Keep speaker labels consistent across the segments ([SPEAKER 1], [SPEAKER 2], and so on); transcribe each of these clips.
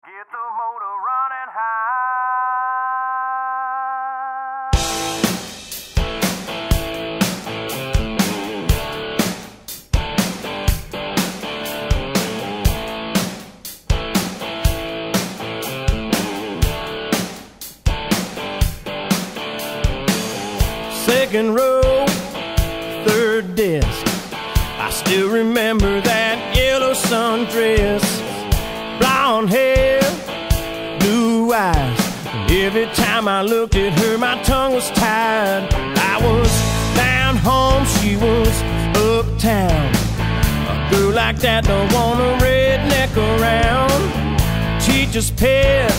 [SPEAKER 1] Get the motor running high.
[SPEAKER 2] Second row, third desk. I still remember that yellow sundress, blonde hair, blue eyes. Every time I looked at her, my tongue was tied. I was down home, she was uptown. A girl like that don't want a redneck around. Teacher's pet,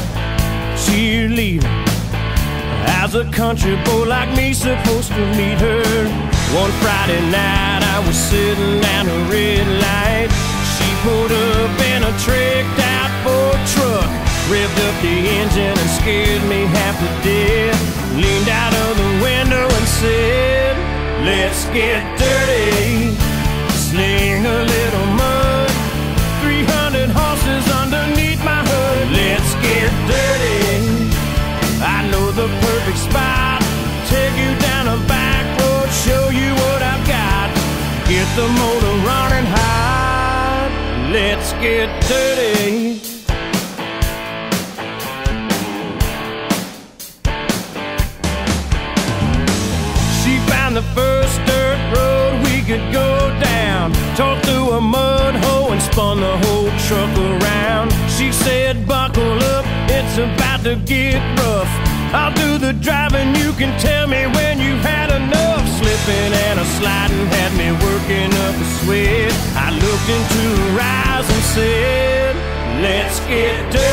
[SPEAKER 2] cheerleader. How's a country boy like me supposed to meet her? One Friday night I was sitting down a red light. She pulled up in a tricked out Ford truck, revved up the engine and scared me half to death. Leaned out of the window and said, let's get dirty, sling a little mud, 300 horses underneath my hood. Let's get dirty, I know the perfect spot, take you down a back road, show you what I've got. Get the motor running high, let's get dirty. She found the first dirt road we could go down, tore through a mud hole and spun the whole truck around. She said, buckle up, it's about to get rough. I'll do the driving, you can tell me when you've had enough. Slipping and a sliding had me working up a sweat. I looked into her eyes and said, let's get dirty.